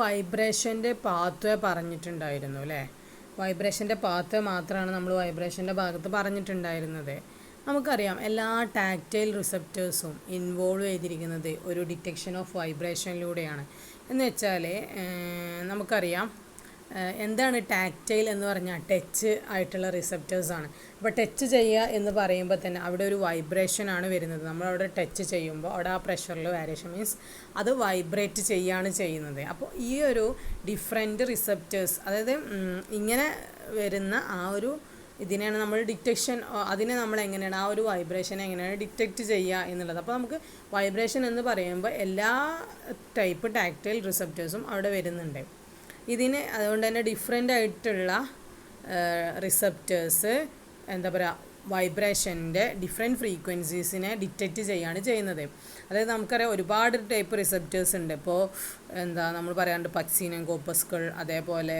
വൈബ്രേഷൻ്റെ pathway പറഞ്ഞിട്ടുണ്ടായിരുന്നു അല്ലേ? വൈബ്രേഷൻ്റെ pathway മാത്രമാണ് നമ്മൾ വൈബ്രേഷൻ്റെ ഭാഗത്ത് പറഞ്ഞിട്ടുണ്ടായിരുന്നത്. നമുക്കറിയാം എല്ലാ ടാക്റ്റൈൽ റിസപ്റ്റേഴ്സും ഇൻവോൾവ് ചെയ്തിരിക്കുന്നത് ഒരു ഡിറ്റക്ഷൻ ഓഫ് വൈബ്രേഷനിലൂടെയാണ്. എന്ന് വെച്ചാൽ നമുക്കറിയാം എന്താണ് ടാക്റ്റൈൽ എന്ന് പറഞ്ഞാൽ ടച്ച് ആയിട്ടുള്ള റിസപ്റ്റേഴ്സാണ്. അപ്പോൾ ടച്ച് ചെയ്യുക എന്ന് പറയുമ്പോൾ തന്നെ അവിടെ ഒരു വൈബ്രേഷനാണ് വരുന്നത്. നമ്മളവിടെ ടച്ച് ചെയ്യുമ്പോൾ അവിടെ ആ പ്രഷറിൽ വേരിയേഷൻ മീൻസ് അത് വൈബ്രേറ്റ് ചെയ്യുകയാണ് ചെയ്യുന്നത്. അപ്പോൾ ഈ ഒരു ഡിഫറെൻറ്റ് റിസപ്റ്റേഴ്സ്, അതായത് ഇങ്ങനെ വരുന്ന ആ ഒരു ഇതിനെയാണ് നമ്മൾ ഡിറ്റക്ഷൻ, അതിനെ നമ്മൾ എങ്ങനെയാണ് ആ ഒരു വൈബ്രേഷൻ എങ്ങനെയാണ് ഡിറ്റക്റ്റ് ചെയ്യുക എന്നുള്ളത്. അപ്പോൾ നമുക്ക് വൈബ്രേഷൻ എന്ന് പറയുമ്പോൾ എല്ലാ ടൈപ്പ് ടാക്റ്റൈൽ റിസപ്റ്റേഴ്സും അവിടെ വരുന്നുണ്ട്. ഇതിന് അതുകൊണ്ട് തന്നെ ഡിഫറെൻ്റ് ആയിട്ടുള്ള റിസപ്റ്റേഴ്സ് എന്താ പറയുക വൈബ്രേഷൻ്റെ ഡിഫറെൻറ്റ് ഫ്രീക്വൻസീസിനെ ഡിറ്റക്റ്റ് ചെയ്യുകയാണ് ചെയ്യുന്നത്. അതായത് നമുക്കറിയാം ഒരുപാട് ടൈപ്പ് റിസപ്റ്റേഴ്സ് ഉണ്ട്. ഇപ്പോൾ എന്താ നമ്മൾ പറയാറുണ്ട് പക്സീനം കോപ്പസ്കൾ, അതേപോലെ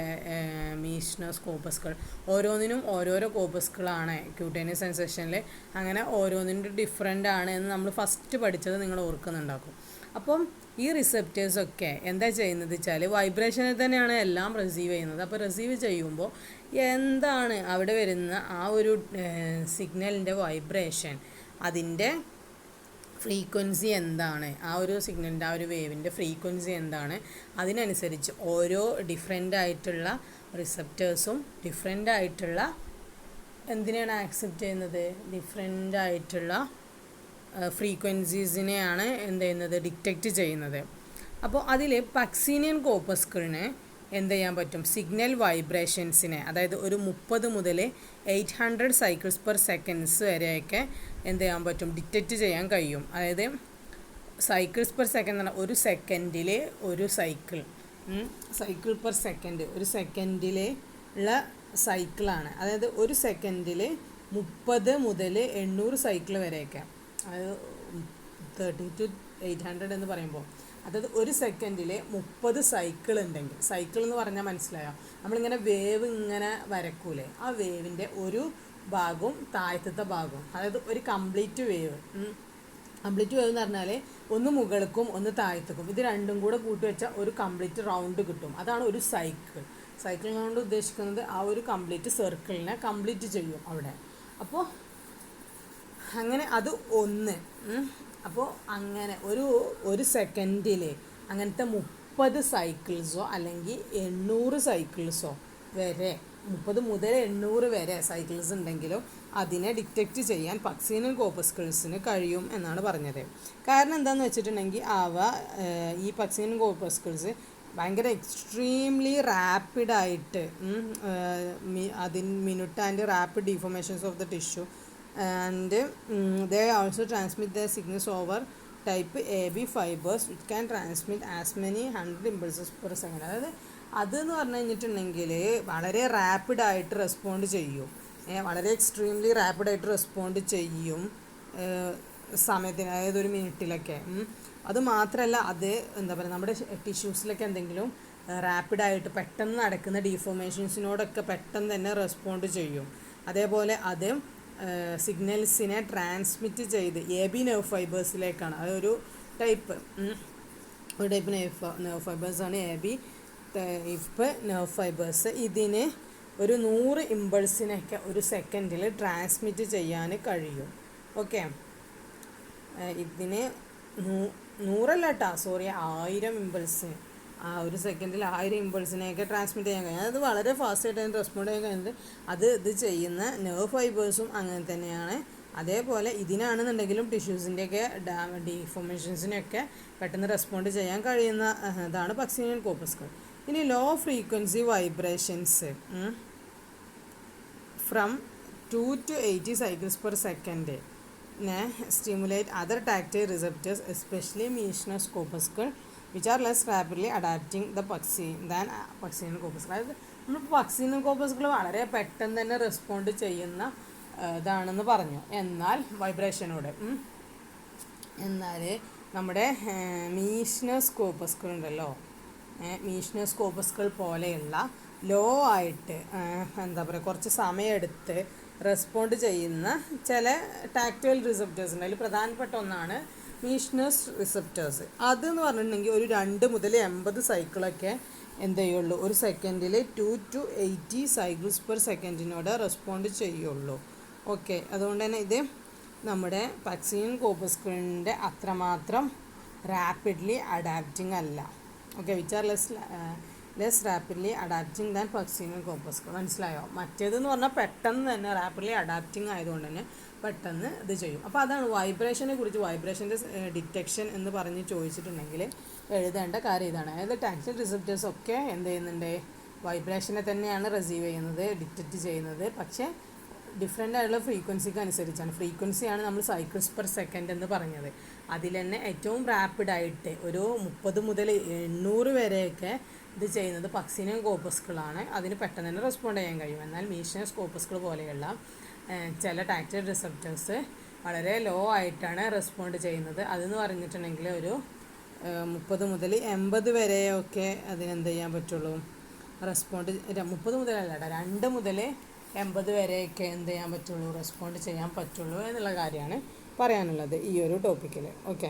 മീഷ്നസ് കോപ്പസ്കൾ. ഓരോന്നിനും ഓരോരോ കോപ്പസ്കളാണ് ക്യൂട്ടേനിയസ് സെൻസേഷനിൽ. അങ്ങനെ ഓരോന്നിനും ഡിഫറെൻ്റ് ആണ് എന്ന് നമ്മൾ ഫസ്റ്റ് പഠിച്ചത് നിങ്ങൾ ഓർക്കുന്നുണ്ടാക്കും. അപ്പം ഈ റിസപ്റ്റേഴ്സൊക്കെ എന്താ ചെയ്യുന്നത് വെച്ചാൽ വൈബ്രേഷനിൽ തന്നെയാണ് എല്ലാം റിസീവ് ചെയ്യുന്നത്. അപ്പോൾ റിസീവ് ചെയ്യുമ്പോൾ എന്താണ് അവിടെ വരുന്ന ആ ഒരു സിഗ്നലിൻ്റെ വൈബ്രേഷൻ, അതിൻ്റെ ഫ്രീക്വൻസി എന്താണ്, ആ ഒരു സിഗ്നലിൻ്റെ ആ ഒരു വേവിൻ്റെ ഫ്രീക്വൻസി എന്താണ്, അതിനനുസരിച്ച് ഓരോ ഡിഫറെൻ്റ് ആയിട്ടുള്ള റിസപ്റ്റേഴ്സും ഡിഫറെൻ്റ് ആയിട്ടുള്ള എന്തിനാണ് ആക്സെപ്റ്റ് ചെയ്യുന്നത്, ഡിഫറെൻ്റ് ആയിട്ടുള്ള ഫ്രീക്വൻസീസിനെയാണ് എന്ത് ചെയ്യുന്നത് ഡിറ്റക്റ്റ് ചെയ്യുന്നത്. അപ്പോൾ അതിൽ പക്സീനിയൻ കോപ്പസ്കളിനെ എന്ത് ചെയ്യാൻ പറ്റും, സിഗ്നൽ വൈബ്രേഷൻസിനെ, അതായത് ഒരു 30 മുതൽ 800 സൈക്കിൾസ് പെർ സെക്കൻഡ്സ് വരെയൊക്കെ എന്ത് ചെയ്യാൻ പറ്റും, ഡിറ്റക്റ്റ് ചെയ്യാൻ കഴിയും. അതായത് സൈക്കിൾസ് പെർ സെക്കൻഡ് എന്ന് പറഞ്ഞാൽ ഒരു സെക്കൻഡിൽ ഒരു സൈക്കിൾ പെർ സെക്കൻഡ്, ഒരു സെക്കൻഡിൽ ഉള്ള സൈക്കിളാണ്. അതായത് ഒരു സെക്കൻഡിൽ 30 മുതൽ 800 സൈക്കിൾ വരെയൊക്കെ, അതായത് 30 to 800 എന്ന് പറയുമ്പോൾ അതായത് ഒരു സെക്കൻഡിൽ 30 സൈക്കിൾ ഉണ്ടെങ്കിൽ, സൈക്കിൾ എന്ന് പറഞ്ഞാൽ മനസ്സിലായോ, നമ്മളിങ്ങനെ വേവ് ഇങ്ങനെ വരക്കൂലേ, ആ വേവിൻ്റെ ഒരു ഭാഗവും താഴത്തെ ഭാഗവും, അതായത് ഒരു കംപ്ലീറ്റ് വേവ് എന്ന് പറഞ്ഞാൽ ഒന്ന് മുകൾക്കും ഒന്ന് താഴത്തേക്കും, ഇത് രണ്ടും കൂടെ കൂട്ടി വെച്ചാൽ ഒരു കംപ്ലീറ്റ് റൗണ്ട് കിട്ടും. അതാണ് ഒരു സൈക്കിൾ കൊണ്ട് ഉദ്ദേശിക്കുന്നത് ആ ഒരു കംപ്ലീറ്റ് സർക്കിളിനെ കംപ്ലീറ്റ് ചെയ്യും അവിടെ. അപ്പോൾ അങ്ങനെ അത് ഒന്ന്. അപ്പോൾ അങ്ങനെ ഒരു സെക്കൻഡിൽ അങ്ങനത്തെ 30 സൈക്കിൾസോ അല്ലെങ്കിൽ 800 സൈക്കിൾസോ വരെ, 30 മുതൽ 800 വരെ സൈക്കിൾസ് ഉണ്ടെങ്കിലും അതിനെ ഡിറ്റക്റ്റ് ചെയ്യാൻ പക്സീനിയൻ കോപ്പസ്കിൾസിന് കഴിയും എന്നാണ് പറഞ്ഞത്. കാരണം എന്താണെന്ന് വെച്ചിട്ടുണ്ടെങ്കിൽ ഈ പക്സീനിയൻ കോപ്പസ്കിൾസ് ഭയങ്കര എക്സ്ട്രീംലി റാപ്പിഡായിട്ട് minute and rapid deformations of the tissue and they also transmit their signals over type AB fibers which can transmit as many 100 impulses per second. അതായത് അതെന്ന് പറഞ്ഞു കഴിഞ്ഞിട്ടുണ്ടെങ്കിൽ വളരെ റാപ്പിഡായിട്ട് റെസ്പോണ്ട് ചെയ്യും, വളരെ എക്സ്ട്രീംലി റാപ്പിഡായിട്ട് റെസ്പോണ്ട് ചെയ്യും സമയത്തിന്, അതായത് ഒരു മിനിറ്റിലൊക്കെ. അത് മാത്രമല്ല അത് എന്താ പറയുക നമ്മുടെ ടിഷ്യൂസിലൊക്കെ എന്തെങ്കിലും റാപ്പിഡായിട്ട് പെട്ടെന്ന് നടക്കുന്ന ഡീഫോർമേഷൻസിനോടൊക്കെ പെട്ടെന്ന് തന്നെ റെസ്പോണ്ട് ചെയ്യും. അതേപോലെ അത് സിഗ്നൽസിനെ ട്രാൻസ്മിറ്റ് ചെയ്ത് AB നെർവ് ഫൈബേഴ്സിലേക്കാണ്. അതൊരു ടൈപ്പ് നെർവ് ഫൈബേഴ്സാണ് AB ടൈപ്പ് നെർവ് ഫൈബേഴ്സ്. ഇതിന് ഒരു 100 ഇമ്പൾസിനൊക്കെ ഒരു സെക്കൻഡിൽ ട്രാൻസ്മിറ്റ് ചെയ്യാൻ കഴിയും. ഓക്കെ, ഇതിന് 1000 ഇമ്പൾസിന് ഒരു സെക്കൻഡിൽ 1000 ഇമ്പൾസിനെയൊക്കെ ട്രാൻസ്മിറ്റ് ചെയ്യാൻ കഴിയും. അത് വളരെ ഫാസ്റ്റായിട്ട് അതിന് റെസ്പോണ്ട് ചെയ്യാൻ കഴിയുന്നത്. ഇത് ചെയ്യുന്ന നെർവ് ഫൈബേഴ്സും അങ്ങനെ തന്നെയാണ്. അതേപോലെ ഇതിനാണെന്നുണ്ടെങ്കിലും ടിഷ്യൂസിൻ്റെയൊക്കെ ഡീഫോർമേഷൻസിനൊക്കെ പെട്ടെന്ന് റെസ്പോണ്ട് ചെയ്യാൻ കഴിയുന്ന ഇതാണ് പക്സീനിയൻ കോപ്പസ്കൾ. ഇനി low frequency vibrations from 2 to 80 cycles per second stimulate other tactile receptors, especially Meissner's corpuscle, which are less rapidly adapting the than Pacinian corpuscle. അതായത് നമ്മൾ പക്സീനിയൻ കോപ്പസ്കൾ വളരെ പെട്ടെന്ന് തന്നെ റെസ്പോണ്ട് ചെയ്യുന്ന ഇതാണെന്ന് പറഞ്ഞു. എന്നാൽ വൈബ്രേഷനോട് എന്നാൽ നമ്മുടെ മീഷ്നസ് കോപ്പസ്കൾ ഉണ്ടല്ലോ, മീഷ്നസ് കോപ്പസ്കൾ പോലെയുള്ള ലോ ആയിട്ട് എന്താ പറയുക കുറച്ച് സമയമെടുത്ത് റെസ്പോണ്ട് ചെയ്യുന്ന ചില ടാക്റ്റൈൽ റിസപ്റ്റേഴ്സ് ഉണ്ട്. അതിൽ പ്രധാനപ്പെട്ട ഒന്നാണ് മീഷണേഴ്സ് റിസപ്റ്റേഴ്സ് അതെന്ന് പറഞ്ഞിട്ടുണ്ടെങ്കിൽ ഒരു 2 മുതൽ 80 സൈക്കിളൊക്കെ എന്ത് ചെയ്യുള്ളൂ, ഒരു സെക്കൻഡിൽ 2 to 80 സൈക്കിൾസ് പെർ സെക്കൻഡിനോട് റെസ്പോണ്ട് ചെയ്യുള്ളൂ. ഓക്കെ, അതുകൊണ്ട് തന്നെ ഇത് നമ്മുടെ പാക്സിനിയൻ കോർപ്പസ്കിളിൻ്റെ അത്രമാത്രം റാപ്പിഡ്ലി അഡാപ്റ്റിംഗ് അല്ല. Okay, which are less rapidly adapting than Pacinian corpuscle. മനസ്സിലായോ? മറ്റേതെന്ന് പറഞ്ഞാൽ പെട്ടെന്ന് തന്നെ റാപ്പിഡ്ലി അഡാപ്റ്റിംഗ് ആയതുകൊണ്ട് തന്നെ പെട്ടെന്ന് ഇത് ചെയ്യും. അപ്പോൾ അതാണ് വൈബ്രേഷനെ കുറിച്ച്, വൈബ്രേഷൻ്റെ ഡിറ്റക്ഷൻ എന്ന് പറഞ്ഞ് ചോദിച്ചിട്ടുണ്ടെങ്കിൽ എഴുതേണ്ട കാര്യം ഇതാണ്. അതായത് ടാക്റ്റൈൽ റിസപ്റ്റേഴ്സ് ഒക്കെ എന്ത് ചെയ്യുന്നുണ്ട്, വൈബ്രേഷനെ തന്നെയാണ് റിസീവ് ചെയ്യുന്നത്, ഡിറ്റക്റ്റ് ചെയ്യുന്നത്. പക്ഷേ ഡിഫറെൻ്റ് ആയിട്ടുള്ള ഫ്രീക്വൻസിക്ക് അനുസരിച്ചാണ്. ഫ്രീക്വൻസിയാണ് നമ്മൾ സൈക്കിൾസ് പെർ സെക്കൻഡ് എന്ന് പറഞ്ഞത്. അതിൽ തന്നെ ഏറ്റവും റാപ്പിഡായിട്ട് ഒരു 30 മുതൽ 800 വരെയൊക്കെ ഇത് ചെയ്യുന്നത് പാക്സിനിയൻ കോർപ്പസ്കിളാണ്. അതിന് പെട്ടെന്ന് തന്നെ റെസ്പോണ്ട് ചെയ്യാൻ കഴിയും. എന്നാൽ മീഷണേഴ്സ് കോർപ്പസ്കിൾ പോലെയുള്ള ചില ടാക്റ്റൈൽ റിസപ്റ്റേഴ്സ് വളരെ ലോ ആയിട്ടാണ് റെസ്പോണ്ട് ചെയ്യുന്നത്. അതെന്ന് പറഞ്ഞിട്ടുണ്ടെങ്കിൽ ഒരു 30 മുതൽ 80 വരെയൊക്കെ അതിനെന്ത് ചെയ്യാൻ പറ്റുള്ളൂ, റെസ്പോണ്ട് 30 മുതലല്ല 2 മുതൽ 80 വരെയൊക്കെ എന്ത് ചെയ്യാൻ പറ്റുള്ളൂ, റെസ്പോണ്ട് ചെയ്യാൻ പറ്റുള്ളൂ എന്നുള്ള കാര്യമാണ് പറയാനുള്ളത് ഈ ഒരു ടോപ്പിക്കിൽ. ഓക്കെ.